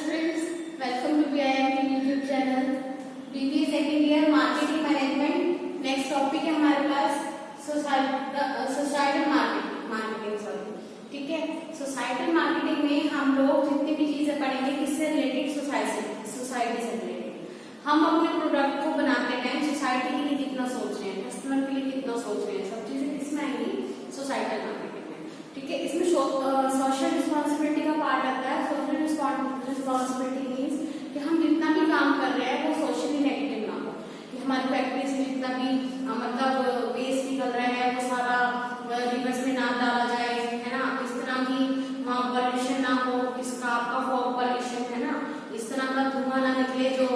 students, welcome to BIMT YouTube channel. BBA second year marketing management. Next topic है हमारे पास societal marketing sorry, ठीक है। Societal marketing में हम लोग जितनी भी चीजें पढ़ेंगे किससे रिलेटेड, सोसाइटी से रिलेटेड। हम अपने प्रोडक्ट को बनाते टाइम सोसाइटी के लिए कितना सोच रहे हैं, कस्टमर के लिए कितना सोच रहे हैं, सब चीजें किसमें आएंगी, सोसाइटल मार्केटिंग में, ठीक है। इसमें सोशल रिस्पॉन्सिबिलिटी का पार्ट आता है। सोशल रिस्पॉन्सिबिलिटी मीन्स कि हम जितना भी काम कर रहे हैं वो सोशली नेगेटिव ना हो, कि हमारी फैक्ट्री से जितना भी मतलब वेस्ट निकल रहा है वो सारा रिवर्स में ना डाला जाए, है ना। इस तरह की वहाँ पॉल्यूशन ना हो, इसका आपका फॉग पॉल्यूशन, है ना, इस तरह का धुआं ना निकले जो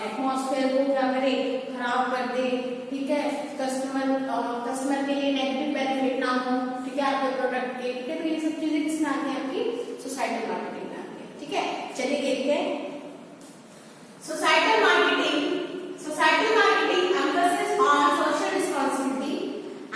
एटमॉस्फेयर को क्या करे, खराब कर दे, ठीक है। कस्टमर के लिए नेगेटिव बेनिफिट ना हो, ठीक है, आपके प्रोडक्ट के, ठीक है। तो ये सब चीजें किसमें आती है, आपकी सोसाइटल मार्केटिंग में आती है, ठीक है। चलिए देखते हैं societal marketing emphasis on social responsibility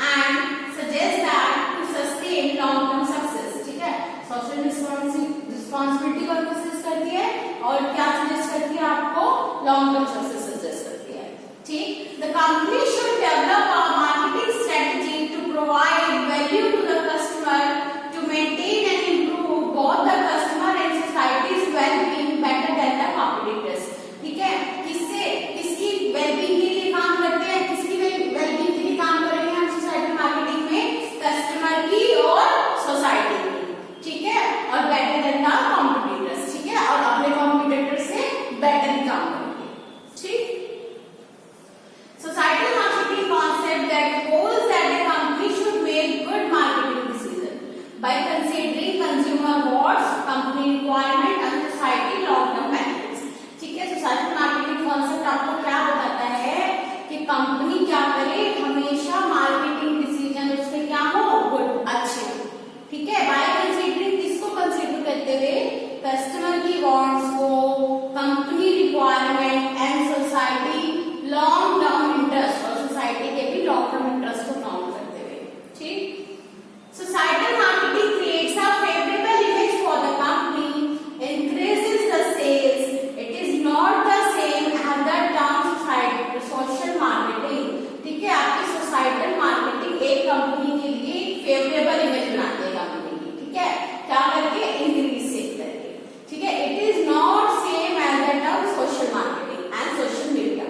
and suggests that to sustain long term success, ठीक है। सोशल रिस्पॉन्सिबिलिटी को एम्फेसिस करती है और क्या सजेस्ट करती है, आपको लॉन्ग टर्म सक्सेस सजेस्ट करती है, ठीक। The company should develop a marketing strategy to provide value to the customer to maintain and improve both the customer and societies wellbeing better than the competitors, ठीक है। किसकी wellbeing के लिए काम करते हैं, किसकी वेलबीइंग के लिए काम करेंगे हम सोसाइटल मार्केटिंग में, कस्टमर की और सोसाइटी की, ठीक है, और बेटर देन द कॉम्पिटिटर्स, ठीक है, और अपने कॉम्पिटिटर से बेटर ही काम करेंगे, ठीक। Societal marketing concept that holds that a company should make good marketing decision by considering consumer wants, company requirement and society long term benefits, ठीक है। सोसाइटल मार्केटिंग कॉन्सेप्ट आपको क्या बताता है कि कंपनी क्या करे, हमेशा मार्केटिंग डिसीजन उसके क्या हो, गुड, अच्छे, ठीक है। बाय कंसीडरिंग, किसको कंसीडर करते हुए, कस्टमर की वांट्स को, company requirement and society long term interest, और सोसाइटी के भी लॉन्ग टर्म इंटरेस्ट को काउंट करते हुए, ठीक। Societal marketing creates a favourable image for the company, increases the sales, it is not the same as the term social marketing, ठीक है। आपकी सोसाइटल मार्केटिंग एक कंपनी के लिए फेवरेबल इमेज बनाती है कंपनी की, ठीक है, क्या करके, इंक्रीज से करके, ठीक है। It is not same as the term social marketing and social media,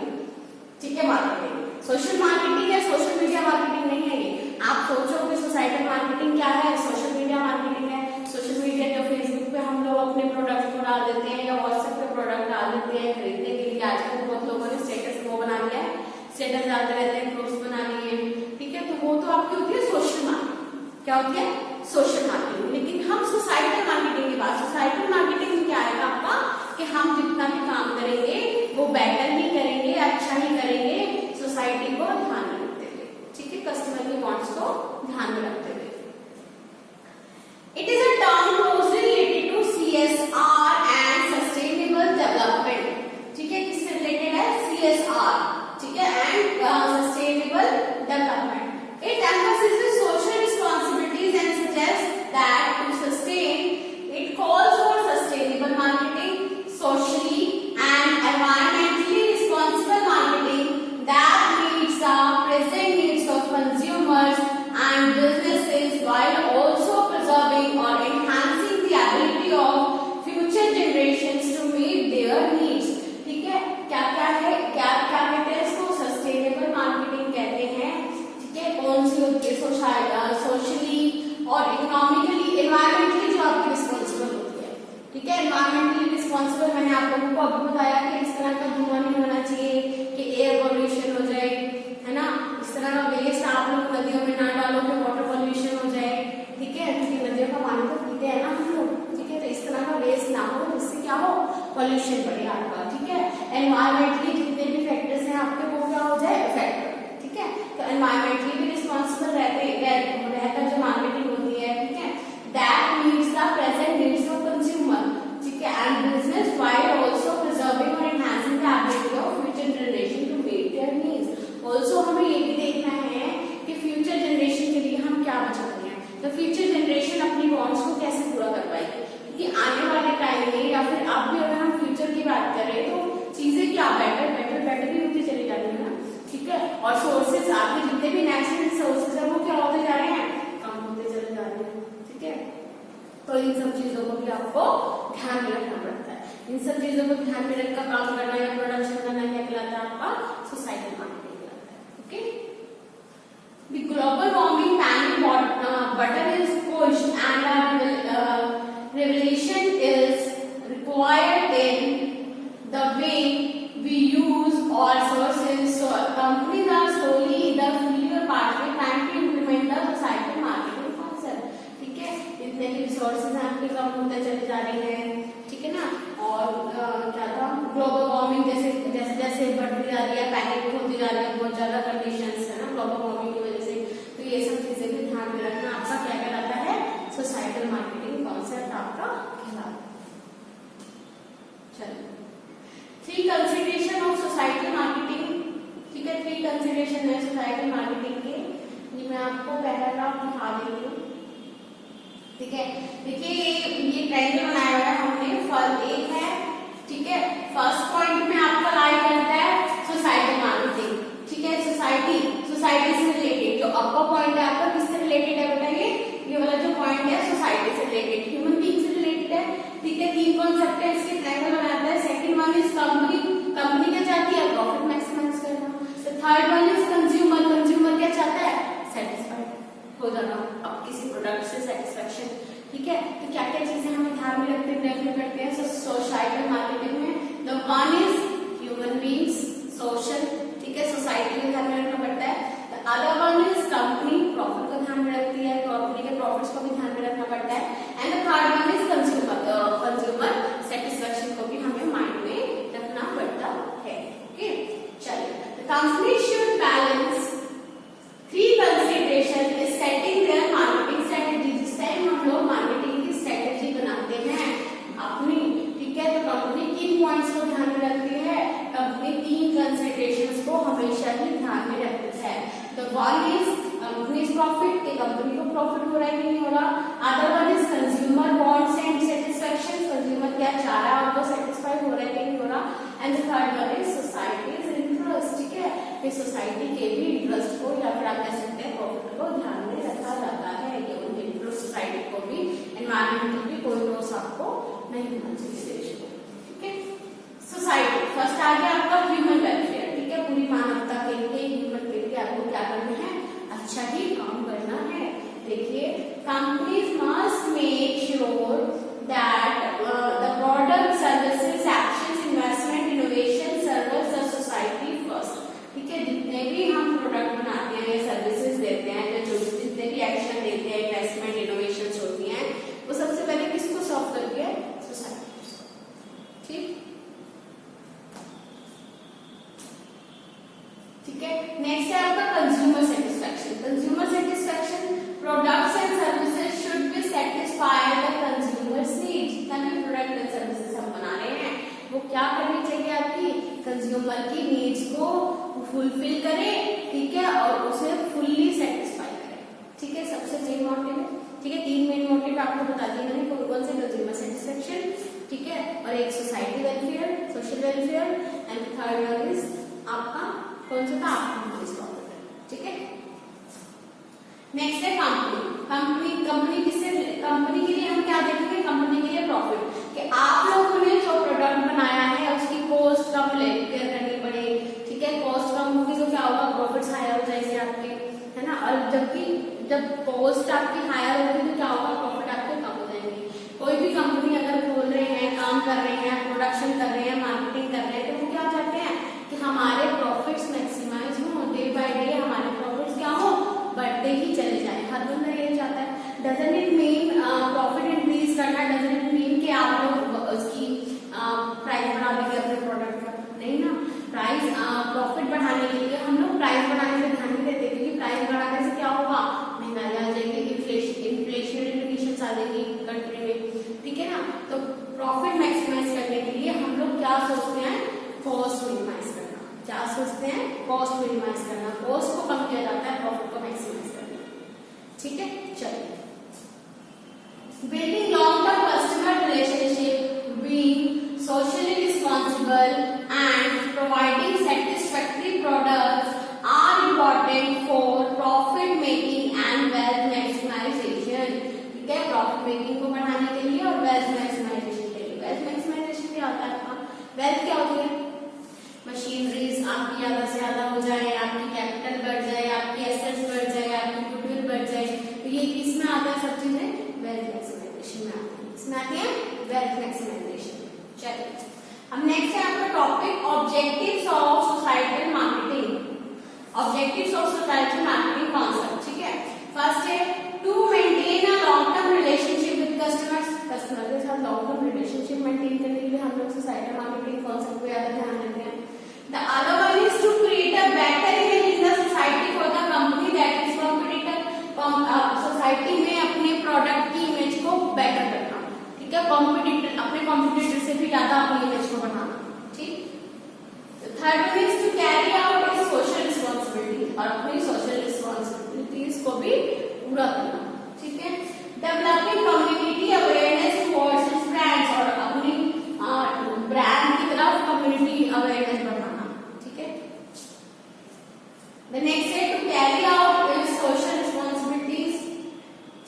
ठीक है। मार्केटिंग सोशल मार्केटिंग है, सोशल मीडिया मार्केटिंग नहीं है ये। आप सोचो कि सोसाइटल मार्केटिंग क्या है, सोशल मीडिया मार्केटिंग है। सोशल मीडिया जो फेसबुक पे हम लोग अपने प्रोडक्ट को डाल देते हैं या व्हाट्सएप पे प्रोडक्ट डाल देते हैं खरीदने के लिए। आजकल बहुत लोगों ने स्टेटस वो बना लिया है, स्टेटस डालते रहते हैं, ग्रुप्स बना लिए, ठीक है। तो वो तो आपकी होती है सोशल मार्केटिंग, क्या होती है, सोशल मार्केटिंग। लेकिन हम सोसाइटल मार्केटिंग की बात, सोसाइटल मार्केटिंग में क्या आएगा आपका, कि हम जितना भी काम करेंगे वो बेटर ही करेंगे, अच्छा ही करेंगे, सोसाइटी को ध्यान में रखते हुए, ठीक है, कस्टमर के वांट्स को ध्यान में रखते हुए। It is a term closely related to CSR and sustainable development, ठीक है। किससे रिलेटेड है, CSR, ठीक है, and sustainable development. It emphasises social responsibilities and suggest that to sustain it calls for sustainable marketing, socially and environmentally responsible marketing that meets the present needs of consumers and businesses while also preserving or enhancing the ability of future generations to meet their needs, ठीक है। क्या क्या है, क्या क्या कहते हैं इसको, सस्टेनेबल मार्केटिंग कहते हैं, ठीक है। कौन सी होती है, सोशली और इकोनॉमिकली, एनवायरमेंटली जो आपकी रिस्पॉन्सिबल होती है, ठीक है। एनवायरमेंटली रिस्पॉन्सिबल मैंने आप लोगों को अभी बताया कि इस तरह का धुआं नहीं होना चाहिए कि एयर पॉल्यूशन हो जाए, है ना। इस तरह का वेस्ट आप लोग नदियों में ना डालो कि वाटर पॉल्यूशन हो जाए, ठीक है, क्योंकि नदियों का पानी तो पीते हैं ना हम लोग, ठीक है। तो इस तरह का वेस्ट ना हो जिससे क्या हो, पॉल्यूशन बढ़े आपका, ठीक है। एनवायरमेंटली जितने भी फैक्टर्स हैं आपके वो क्या हो जाए, इफेक्ट, ठीक है। तो एनवायरमेंटली भी रिस्पॉन्सिबल रहकर जो मार्केटिंग होती है, ठीक है, that meets the present needs of consumer, ठीक है, and business while also preserving or enhancing the ability of future generation to meet their needs. Also हमें ये भी देखना है कि फ्यूचर जनरेशन के लिए हम क्या बचा रहे हैं, तो फ्यूचर जनरेशन अपनी वांट्स को कैसे पूरा कर पाएगी, क्योंकि आने वाले टाइम में या फिर अब भी और सोर्सेज आपके जितने भी नेचुरल सोर्सेज है वो क्या होते जा रहे हैं, कम होते चले जा रहे हैं। ठीक है, तो इन सब चीजों को भी आपको ध्यान में रखना पड़ता है। इन सब चीजों को ध्यान में रखकर काम करना या प्रोडक्शन करना क्या कहलाता है, आपका सोसाइटल मार्केटिंग कहलाता है। Okay, the global warming panic button is pushed and a revelation is required in the way we use all sources. So companies are slowly either fully or partially trying to implement the societal marketing concept. ठीक है, इतने भी resources आपके कम होते चले जा रहे हैं। ठीक है ना, और क्या था, ग्लोबल वार्मिंग जैसे जैसे जैसे बढ़ती जा रही है, पैनिक होती जा रही है, बहुत ज्यादा कंडीशंस है ना ग्लोबल वार्मिंग की वजह से, तो ये सब चीजें भी ध्यान में रखना आपका क्या कहलाता है, सोसाइटल मार्केटिंग कॉन्सेप्ट आपका कहलाता है। चलो, 3 कंसिडरेशन ऑफ सोसाइटल मार्केटिंग। ठीक है, 3 कंसिडरेशन है सोसाइटल मार्केटिंग के, ये मैं आपको पैराग्राफ दिखा देती हूँ। ठीक है, देखिए ये ट्रायंगल बनाया हुआ है हमने, फर्स्ट एक है। ठीक है, फर्स्ट पॉइंट में आपका लाई करता है सोसाइटल मार्केटिंग। ठीक है, सोसाइटी से रिलेटेड जो अपर पॉइंट है आपका किससे रिलेटेड है बताइए, ये वाला जो पॉइंट है सोसाइटी से रिलेटेड, ह्यूमन बीइंग से रिलेटेड है। ठीक है, 3 कॉन्सेप्ट है इसके, ट्रायंगल बनाता है। सेकंड वन इज कंपनी क्या चाहती है, प्रॉफिट मैक्सिमाइज करना। थर्ड वन इज कंज्यूमर क्या चाहता है, सेटिस्फाइड हो जाना अब किसी प्रोडक्ट से, सेटिस्फेक्शन। ठीक है, तो क्या क्या चीजें हमें ध्यान में रखते हैं सोसाइटल मार्केटिंग में। The one is human beings, social. ठीक है, सोसाइटी में ध्यान में रखना पड़ता है। The other one is company, profit को ध्यान में रखती है, कंपनी के प्रॉफिट्स को भी ध्यान में रखना पड़ता है। And the third one is consumer satisfaction को भी हमें माइंड में रखना पड़ता है। ओके, चलिए, the company should balance 3 consideration is setting their marketing strategy. जिस टाइम हम लोग मार्केटिंग की स्ट्रेटेजी बनाते हैं अपनी, ठीक है, तो कंपनी किन पॉइंट्स को ध्यान में रखती है, कंपनी 3 कंसिडरेशंस को हमेशा ही ध्यान में रखती है। The one is companies profit, कि कंपनी को प्रॉफिट हो रहा है कि नहीं हो रहा। Other one is consumer wants and satisfaction, consumer क्या चाह रहा है, उनको सेटिस्फाई हो रहा है कि नहीं हो रहा। And the third one is societies interest. ठीक है, कि सोसाइटी के भी इंटरेस्ट को या फिर आप कह सकते हैं प्रॉफिट को ध्यान में रखा जाता है, ये उनके सोसाइटी को भी, एनवायरमेंट को भी कोई लॉस आपको नहीं होना चाहिए देश को। ठीक है, सोसाइटी फर्स्ट आ गया आपका ह्यूमन वेलफेयर। ठीक है, पूरी मानवता के लिए, ह्यूमन के लिए आपको क्या करना है, अच्छा ही काम करना है। देखिए, companies must make sure that the product, services, actions, investment, innovation serves the society first. ठीक है, जितने भी हम प्रोडक्ट बनाते हैं या सर्विसेज देते हैं, जो जितने भी एक्शन देते हैं, इन्वेस्टमेंट, इनोवेशन होती हैं, वो सबसे पहले किसको सर्व करती है, सोसाइटी को। ठीक है, नेक्स्ट है आपका consumer satisfaction. Consumer satisfaction, products and services should be satisfy the consumers needs. जितना भी प्रोडक्ट एंड सर्विसेज हम बना रहे हैं वो क्या करनी चाहिए, आपकी कंज्यूमर की नीड्स को फुलफिल करे। ठीक है, और उसे फुल्ली सेटिस्फाई करे। ठीक है, सबसे मेन मोटिव है। ठीक है, 3 मेन मोटिव आपको बता दिए मैंने, कौन से, कंज्यूमर सेटिस्फेक्शन, ठीक है, और एक society welfare, social welfare, and third one is आपका कौन सा था, आपका प्रॉफिट। ठीक है, नेक्स्ट है कंपनी किससे, कंपनी के लिए हम क्या देखेंगे, कंपनी के लिए प्रॉफिट, कि आप लोगों ने जो प्रोडक्ट बनाया है उसकी कॉस्ट कम करनी पड़े। ठीक है, कॉस्ट कम होगी तो क्या होगा, प्रॉफिट्स हायर हो जाएंगे आपके, है ना। और जब कॉस्ट आपकी हायर होगी तो क्या होगा, प्रॉफिट आपके कम हो जाएंगे। कोई भी कंपनी अगर खोल रहे हैं, काम कर रहे हैं, प्रोडक्शन कर रहे हैं, मार्केटिंग कर रहे हैं, तो वो क्या चाहते हैं कि हमारे प्रॉफिट्स मैक्सिमाइज हो, डे बाय डे हमारे प्रॉफिट्स क्या हो, बढ़ते ही चले जाए। हर बंदा यही चाहता है। Doesn't it mean profit increase करना, डजंट इट मीन कि आप लोग उसकी प्राइस बढ़ा देंगे अपने प्रोडक्ट का, नहीं ना। प्राइस प्रॉफिट बढ़ाने के लिए हम लोग प्राइस बढ़ाने पे ध्यान नहीं देते, क्योंकि प्राइस बढ़ाने से क्या होगा, महंगाई आ जाएगी, इन्फ्लेशनरी कंडीशंस आ जाएगी कंट्री में। ठीक है ना, तो प्रॉफिट मैक्सिमाइज करने के लिए हम लोग क्या सोचते हैं, कॉस्ट मिनिमाइज करना। क्या सोचते हैं, कॉस्ट मिनिमाइज करना, कॉस्ट को कम किया जाता है, प्रॉफिट को मैक्सिमाइज करना। ठीक है, चलिए, building long term customer relationship, being socially responsible and providing satisfactory products are wealth maximisation. चलिए अब नेक्स्ट है आपका topic objectives of societal marketing. Objectives of societal marketing concept, ठीक है। फर्स्ट है to maintain a long term relationship with customers. Customer के साथ long term relationship maintain करने के लिए हम लोग सोसाइटल मार्केटिंग कॉन्सेप्ट को ज्यादा ध्यान देते हैं। The other one is to create a better image in the society for the company that is competitor. Society में अपने प्रोडक्ट की इमेज को बेटर करना, ठीक है। कॉम्पिटिटर, अपने कॉम्पिटिटर से भी ज्यादा अपनी इमेज को बनाना, ठीक। Third one is to carry out is social responsibility, और अपनी सोशल रिस्पॉन्सिबिलिटीज को भी पूरा करना, ठीक है। Developing community awareness towards it's brands, और अपनी ब्रांड की तरफ कम्युनिटी अवेयरनेस बढ़ाना, ठीक है। द नेक्स्ट है to carry out is social responsibilities,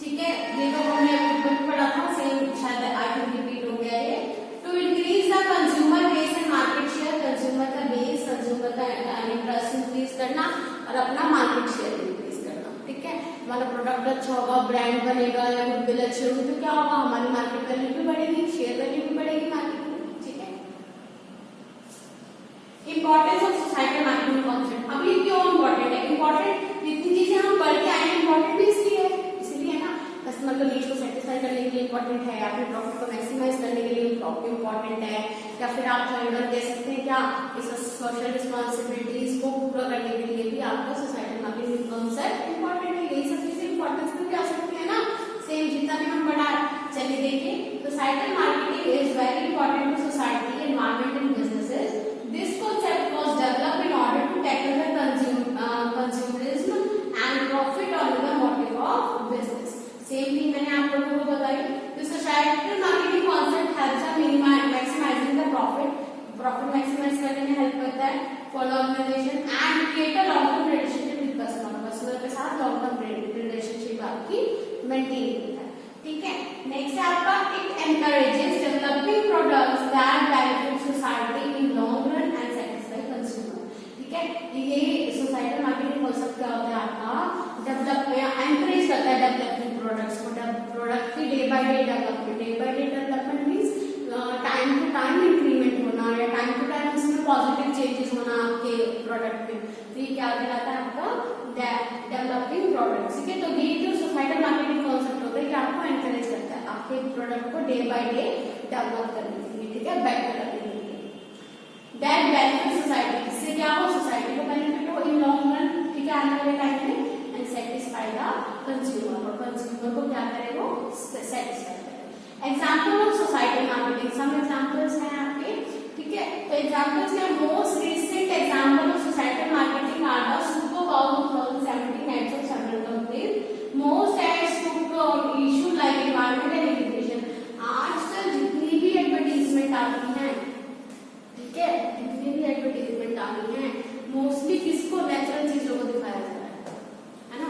ठीक है। ये तो हमने अभी पढ़ा था, सेम शायद आई थिंक रिपीट हो गया ये। To increase the consumer base and market share, consumer का बेस, कंज्यूमर का इंटरेस्ट इंक्रीज करना और अपना मार्केट शेयर इंक्रीज करना, ठीक है। हमारा प्रोडक्ट अच्छा होगा, ब्रांड बनेगा या गुडविल अच्छी होगी तो क्या होगा, हमारी मार्केट वैल्यू भी बढ़ेगी, शेयर वैल्यू भी बढ़ेगी मार्केट में, ठीक है। Importance of societal marketing concept, अभी क्यों इंपॉर्टेंट है? इंपॉर्टेंट जितनी चीजें हम पढ़ के आए इंपॉर्टेंट भी इसलिए है, इसीलिए ना कस्टमर के नीड्स को सेटिस्फाई करने के लिए इंपॉर्टेंट है, या फिर प्रॉफिट को मैक्सिमाइज करने के लिए इंपॉर्टेंट है, या फिर आप थर्ड कह सकते हैं क्या, इस सोशल रिस्पॉन्सिबिलिटीज को पूरा करने के लिए भी आपका सोसाइटल मार्केटिंग कॉन्सेप्ट इंपॉर्टेंट है। यही सब चीजें इंपॉर्टेंस में भी आ सकती है ना, सेम जितना भी हम पढ़ा। चलिए देखिए, societal marketing is very important to society, environment and businesses. This concept was developed in order to tackle the consumerism and profit on the motive of business. Same thing मैंने आप लोगों को बताई। The societal marketing concept helps in maximizing the profit maximize करने में help करता है for the organization and create a long-term relationship with customer के साथ long-term relationship आपकी maintain करता है, ठीक है। नेक्स्ट है आपका it encourages developing products that benefit society in long run and satisfy consumer, ठीक है। ये सोसाइटल मार्केटिंग कॉन्सेप्ट क्या होता है आपका, डेवलप या एनकरेज करता है डेवलपिंग प्रोडक्ट्स को, प्रोडक्ट की day by day development means time to time increment होना या टाइम टू टाइम उसमें पॉजिटिव चेंजेस होना आपके प्रोडक्ट में, तो ये क्या कहलाता है आपका डेवलपिंग प्रोडक्ट्स, ठीक है। तो ये जो सोसाइटल मार्केटिंग कॉन्सेप्ट होता है कि आपको एनकरेज करता है आपके प्रोडक्ट को डे बाय डे डेवलप करने के लिए, ठीक है, बेटर करने के लिए। दैट बेनिफिट सोसाइटी, इससे क्या हो, सोसाइटी को बेनिफिट हो इन लॉन्ग रन, ठीक है, आने वाले टाइम में, एंड सेटिस्फाई द कंज्यूमर, और कंज्यूमर को क्या करे, वो सेटिस्फाई करे। Example of societal marketing, some examples हैं आपके, ठीक है। तो एग्जाम्पल्स में most recent example of societal marketing are the Super Bowl 2017 ads of several companies, most ads to issue like environment and education. आजकल जितनी भी एडवर्टीजमेंट आती है, ठीक है, जितनी भी एडवर्टीजमेंट आती है मोस्टली किसको, नेचुरल चीजों को दिखाया जा रहा है ना,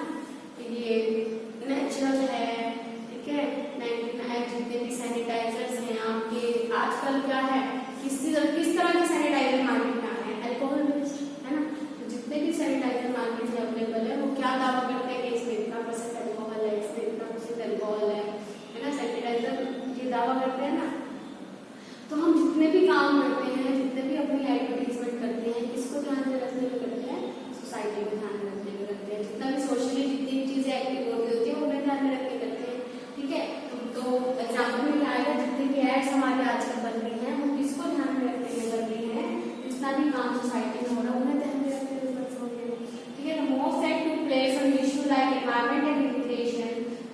ये नेचुरल है, ठीक है। जितने भी सैनिटाइजर्स हैं आपके, आजकल क्या है, किस तरह के सैनिटाइजर मार्केट में आ रहे हैं, अल्कोहल बेस्ड, है ना। तो जितने भी सैनिटाइजर मार्केट में अवेलेबल है वो क्या दावा करते हैं कि इसमें इतना % अल्कोहल है, इसमें इतना % अल्कोहल है ना, सैनिटाइजर ये दावा करते हैं ना। तो हम जितने भी काम करते हैं, जितने भी अपनी एडवर्टीजमेंट करते हैं, किसको ध्यान में रखने में करते हैं, सोसाइटी को ध्यान में रखने में करते हैं। जितना भी सोशली जितनी चीजें एक्टिव होती है उन्हें ध्यान में रखने करते हैं, ठीक है। तो एग्जाम्पल में क्या आएगा, जितने भी एड्स हमारे आजकल बन रही हैं वो किसको ध्यान में रखने में बन रही है, जितना भी काम सोसाइटी में हो रहा है उन्हें ध्यान में रखने में बन रही है, ठीक है। Most active place on issue like environment and education,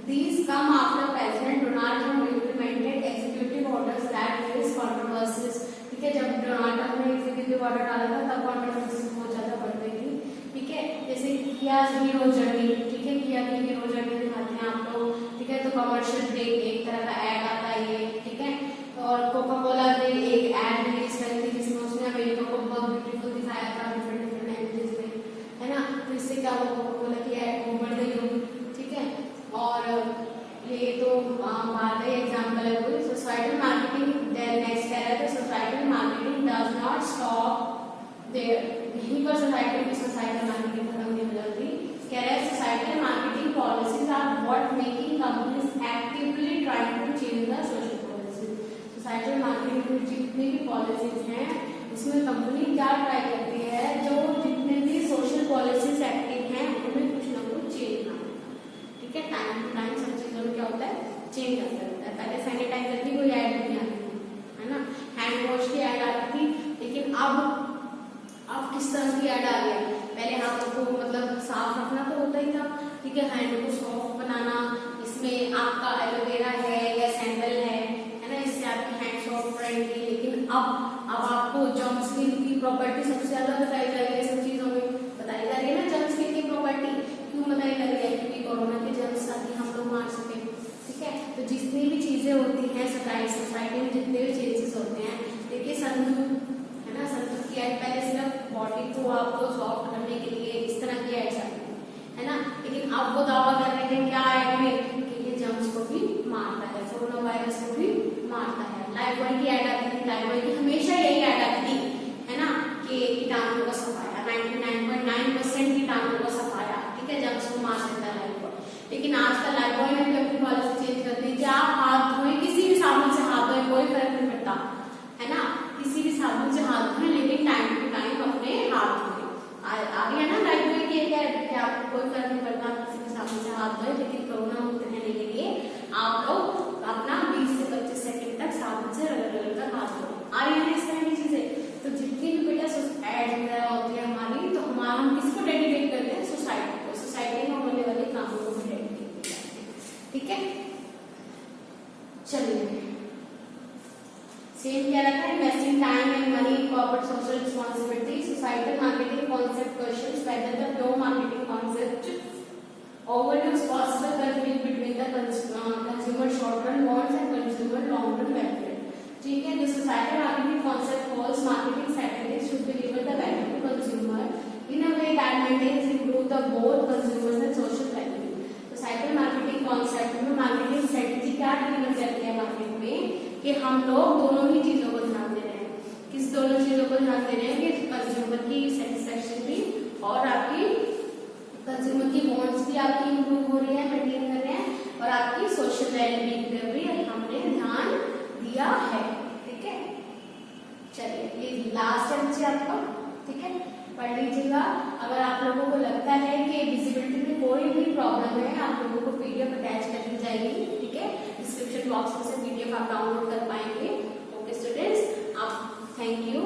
these come after president Donald Trump implemented executive orders that face controversies, ठीक है। जब डोनाल्ड ट्रम्प ने एग्जीक्यूटिव ऑर्डर डाला था तब कंट्रोवर्सीज बहुत ज्यादा बढ़ गई थी, ठीक है। जैसे किया हीरो जर्नी, ठीक है, किया की हीरो जर्नी दिखाते हैं आप लोग, ठीक है। तो कमर्शियल ब्रेक एक तरह का एड आता है ये, ठीक है। और कोका कोला ने एक एड रिलीज करी थी जिसमें उसने अमेरिका को बहुत ब्यूटीफुल दिखाया था डिफरेंट लैंग्वेजेस में, है ना। तो इससे क्या हुआ, कोका कोला की एड वो बढ़ गई होगी, ठीक है। और ये तो बात है, एग्जाम्पल है कोई सोसाइटल मार्केटिंग। नेक्स्ट कह रहा था societal marketing does not stop there, यहीं पर सोसाइटल मार्केटिंग खत्म नहीं हो जाती। कह रहा है societal marketing policies are what making companies actively trying to change the social policy. Policies हैं, इसमें कंपनी क्या ट्राई करती है, जो जितने भी सोशल पॉलिसीज एक्टिव हैं उनमें कुछ ना कुछ चेंज ना, ठीक है। टाइम टू टाइम सब चीजों में क्या होता है, चेंज आता रहता है। पहले सैनिटाइजर की कोई ऐड नहीं आती थी, है ना, हैंड वॉश की ऐड आती थी, लेकिन अब किस तरह की ऐड आ रही है। पहले हाथों को मतलब साफ रखना तो होता ही था, ठीक है, हैंड को सॉफ्ट बनाना, इसमें आपका एलोवेरा है या सैंडल है ना, इससे आपकी हैंड सॉफ्ट रहेंगी। लेकिन अब आपको जर्म स्किन की प्रॉपर्टी सबसे ज्यादा बताई जा रही है, सब चीजों में बताई जा रही है ना जर्म स्किन की प्रॉपर्टी। क्यों बताई जा रही है, क्योंकि कोरोना के जर्म्स ताकि हम लोग मार सके, ठीक है। तो जितनी भी चीजें होती हैं सोसाइटी में, जितने भी चेंजेस होते हैं, देखिए संतूर है ना, संतूर की ऐड पहले सिर्फ बॉडी को आपको सॉफ्ट करने के लिए इस तरह की ऐड आती है ना, लेकिन अब वो दावा कर रहे हैं क्या ऐड में कि ये जर्म्स को भी मारता है, कोरोना वायरस को भी मारता है। लाइफबॉय की ऐड आती थी, लाइफबॉय की हमेशा यही ऐड आती थी, है ना, कि कीटाणुओं का सफाया, 99.9% कीटाणुओं का सफाया, ठीक है, जर्म्स को मार देता है लाइफबॉय। लेकिन आजकल लाइफबॉय ने भी अपनी पॉलिसी चेंज कर दी कि आप हाथ धोएं, किसी भी साबुन से हाथ धोएं, कोई फर्क नहीं पड़ता, है ना, किसी भी साबुन से हाथ धोएं, लेकिन टाइम टू टाइम अपने हाथ धोएं। आ गया ना लाइफबॉय की कि आपको कोई फर्क नहीं पड़ता किसी भी साबुन से हाथ धोएं, लेकिन कोरोना मुक्त रहने के लिए आप लोग अपना 20 से 25 सेकंड तक साबुन से रगड़ कर हाथ धोएं। आ रही है इस तरह की चीजें। तो जितनी भी बेटा एड वगैरह होती है हमारी, तो हम किसको डेडिकेट करते हैं, सोसाइटी को, सोसाइटी में होने वाले कामों को भी डेडिकेट करते हैं, ठीक है। चलिए सेम क्या रखा है, investing time and money, corporate social responsibility, societal marketing concept questions, whether the pure marketing concept overviews possible conflict between the consumer short run wants and consumer long run welfare, ठीक है। The societal marketing concept calls marketing strategies should deliver the value to consumer in a way that maintains improve the both consumers and social value। Societal marketing concept में marketing strategy क्या deliver करती है market में, कि हम लोग दोनों ही चीजों को ध्यान दे रहे हैं। किस दोनों चीजों को ध्यान दे रहे हैं कि कंज्यूमर की सेटिस्फेक्शन भी और आपकी कंज्यूमर की वॉन्ट्स भी आपकी इंप्रूव हो रही है, मेंटेन कर रहे हैं, और आपकी सोशल वेलबींग पे भी हमने ध्यान दिया है, ठीक है। चलिए ये लास्ट है बच्चे आपका, ठीक है, पढ़ लीजिएगा। अगर आप लोगों को लगता है कि विजिबिलिटी में कोई भी प्रॉब्लम है, आप लोगों को पीडीएफ अटैच कर दी जाएगी, ठीक है, डिस्क्रिप्शन बॉक्स में से पीडीएफ आप डाउनलोड कर पाएंगे। ओके स्टूडेंट्स, आप थैंक यू।